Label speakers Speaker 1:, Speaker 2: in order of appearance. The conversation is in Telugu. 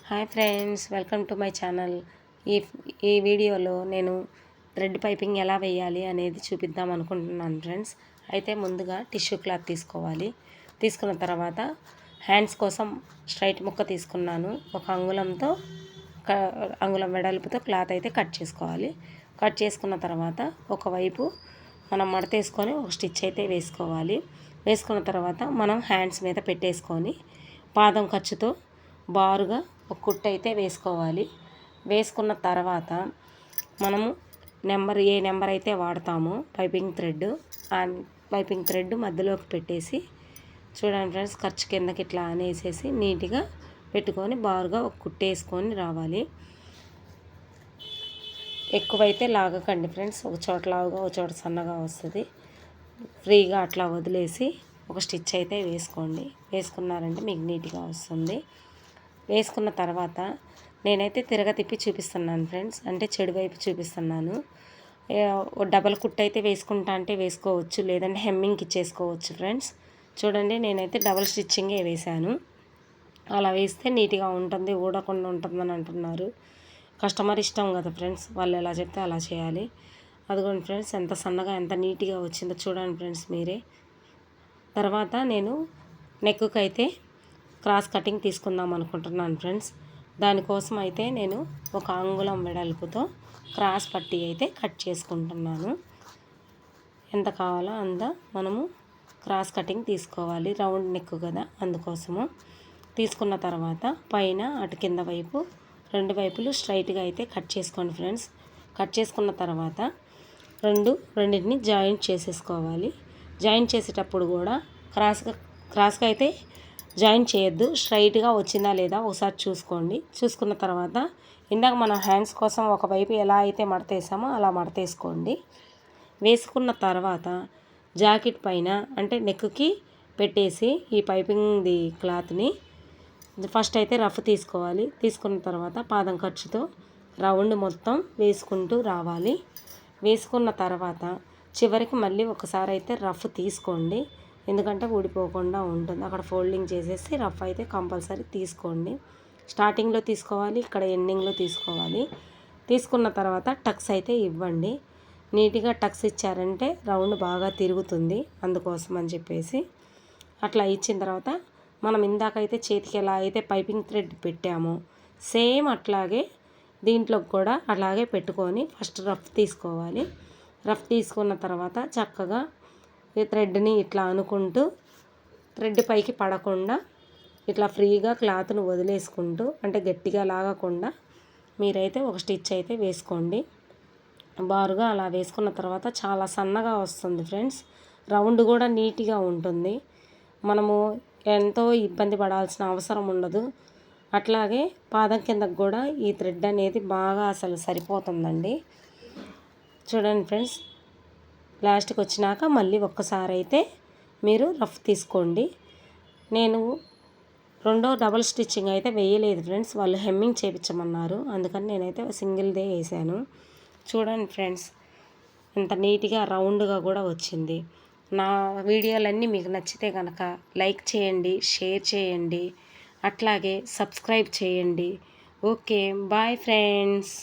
Speaker 1: Hi friends, welcome to my channel. ఈ వీడియోలో నేను థ్రెడ్ పైపింగ్ ఎలా వేయాలి అనేది చూపిద్దాం అనుకుంటున్నాను ఫ్రెండ్స్. అయితే ముందుగా టిష్యూ క్లాత్ తీసుకోవాలి. తీసుకున్న తర్వాత హ్యాండ్స్ కోసం స్ట్రైట్ ముక్క తీసుకున్నాను. ఒక అంగుళం వెడల్పుతో క్లాత్ అయితే కట్ చేసుకోవాలి. కట్ చేసుకున్న తర్వాత ఒకవైపు మనం మడతేసుకొని ఒక స్టిచ్ అయితే వేసుకోవాలి. వేసుకున్న తర్వాత మనం హ్యాండ్స్ మీద పెట్టేసుకొని పాదం ఖర్చుతో బారుగా ఒక కుట్టు అయితే వేసుకోవాలి. వేసుకున్న తర్వాత మనము ఏ నెంబర్ అయితే వాడతామో పైపింగ్ థ్రెడ్ మధ్యలోకి పెట్టేసి చూడండి ఫ్రెండ్స్, ఖర్చు కిందకి ఇట్లా అనేసేసి నీట్గా పెట్టుకొని బారుగా ఒక కుట్టు వేసుకొని రావాలి. ఎక్కువైతే లాగకండి ఫ్రెండ్స్, ఒక చోట లావుగా ఒక చోట సన్నగా వస్తుంది. ఫ్రీగా అట్లా వదిలేసి ఒక స్టిచ్ అయితే వేసుకోండి. వేసుకున్నారంటే మీకు నీట్గా వస్తుంది. వేసుకున్న తర్వాత నేనైతే తిప్పి చూపిస్తున్నాను ఫ్రెండ్స్, అంటే చెడు వైపు చూపిస్తున్నాను. డబల్ కుట్టు అయితే వేసుకుంటా అంటే వేసుకోవచ్చు, లేదంటే హెమ్మింగ్కి ఇచ్చేసుకోవచ్చు ఫ్రెండ్స్. చూడండి, నేనైతే డబల్ స్టిచ్చింగే వేశాను. అలా వేస్తే నీట్గా ఉంటుంది, ఊడకుండా ఉంటుందని అంటున్నారు. కస్టమర్ ఇష్టం కదా ఫ్రెండ్స్, వాళ్ళు ఎలా చెప్తే అలా చేయాలి. అదిగోండి ఫ్రెండ్స్, ఎంత సన్నగా ఎంత నీట్గా వచ్చిందో చూడండి ఫ్రెండ్స్ మీరే. తర్వాత నేను నెక్కు అయితే క్రాస్ కటింగ్ తీసుకుందాం అనుకుంటున్నాను ఫ్రెండ్స్. దానికోసం అయితే నేను ఒక అంగుళం వెడల్పుతో క్రాస్ పట్టీ అయితే కట్ చేసుకుంటున్నాను. ఎంత కావాలో అంత మనము క్రాస్ కటింగ్ తీసుకోవాలి. రౌండ్ నెక్ కదా, అందుకోసము. తీసుకున్న తర్వాత పైన అటు కింద వైపు రెండు వైపులు స్ట్రైట్గా అయితే కట్ చేసుకోండి ఫ్రెండ్స్. కట్ చేసుకున్న తర్వాత రెండింటిని జాయింట్ చేసేసుకోవాలి. జాయింట్ చేసేటప్పుడు కూడా క్రాస్గా అయితే జాయింట్ చేయొద్దు, స్ట్రైట్గా వచ్చిందా లేదా ఒకసారి చూసుకోండి. చూసుకున్న తర్వాత ఇందాక మనం హ్యాండ్స్ కోసం ఒకవైపు ఎలా అయితే మడతేసామో అలా మడతేసుకోండి. వేసుకున్న తర్వాత జాకెట్ పైన అంటే నెక్కి పెట్టేసి ఈ పైపింగ్ది క్లాత్ని ఫస్ట్ అయితే రఫ్ తీసుకోవాలి. తీసుకున్న తర్వాత పాదం ఖర్చుతో రౌండ్ మొత్తం వేసుకుంటూ రావాలి. వేసుకున్న తర్వాత చివరికి మళ్ళీ ఒకసారి అయితే రఫ్ తీసుకోండి, ఎందుకంటే ఊడిపోకుండా ఉంటుంది. అక్కడ ఫోల్డింగ్ చేసేసి రఫ్ అయితే కంపల్సరీ తీసుకోండి. స్టార్టింగ్లో తీసుకోవాలి, ఇక్కడ ఎండింగ్లో తీసుకోవాలి. తీసుకున్న తర్వాత టక్స్ అయితే ఇవ్వండి. నీట్గా టక్స్ ఇచ్చారంటే రౌండ్ బాగా తిరుగుతుంది, అందుకోసం అని చెప్పేసి అట్లా ఇచ్చిన తర్వాత మనం ఇందాకైతే చేతికి ఎలా అయితే పైపింగ్ థ్రెడ్ పెట్టామో సేమ్ అట్లాగే దీంట్లో కూడా అలాగే పెట్టుకొని ఫస్ట్ రఫ్ తీసుకోవాలి. రఫ్ తీసుకున్న తర్వాత చక్కగా ఈ థ్రెడ్ని ఇట్లా అనుకుంటూ థ్రెడ్ పైకి పడకుండా ఇట్లా ఫ్రీగా క్లాత్ను వదిలేసుకుంటూ, అంటే గట్టిగా లాగకుండా మీరైతే ఒక స్టిచ్ అయితే వేసుకోండి. బారుగా అలా వేసుకున్న తర్వాత చాలా సన్నగా వస్తుంది ఫ్రెండ్స్. రౌండ్ కూడా నీట్గా ఉంటుంది, మనము ఎంతో ఇబ్బంది పడాల్సిన అవసరం ఉండదు. అట్లాగే పాదం కిందకు కూడా ఈ థ్రెడ్ అనేది బాగా అసలు సరిపోతుందండి. చూడండి ఫ్రెండ్స్, లాస్ట్కి వచ్చినాక మళ్ళీ ఒక్కసారి అయితే మీరు రఫ్ తీసుకోండి. నేను రెండో డబల్ స్టిచ్చింగ్ అయితే వేయలేదు ఫ్రెండ్స్, వాళ్ళు హెమ్మింగ్ చేయించమన్నారు, అందుకని నేనైతే సింగిల్దే వేసాను. చూడండి ఫ్రెండ్స్, ఎంత నీట్గా రౌండ్గా కూడా వచ్చింది. నా వీడియోలన్నీ మీకు నచ్చితే కనుక లైక్ చేయండి, షేర్ చేయండి, అట్లాగే సబ్స్క్రైబ్ చేయండి. Okay, bye friends.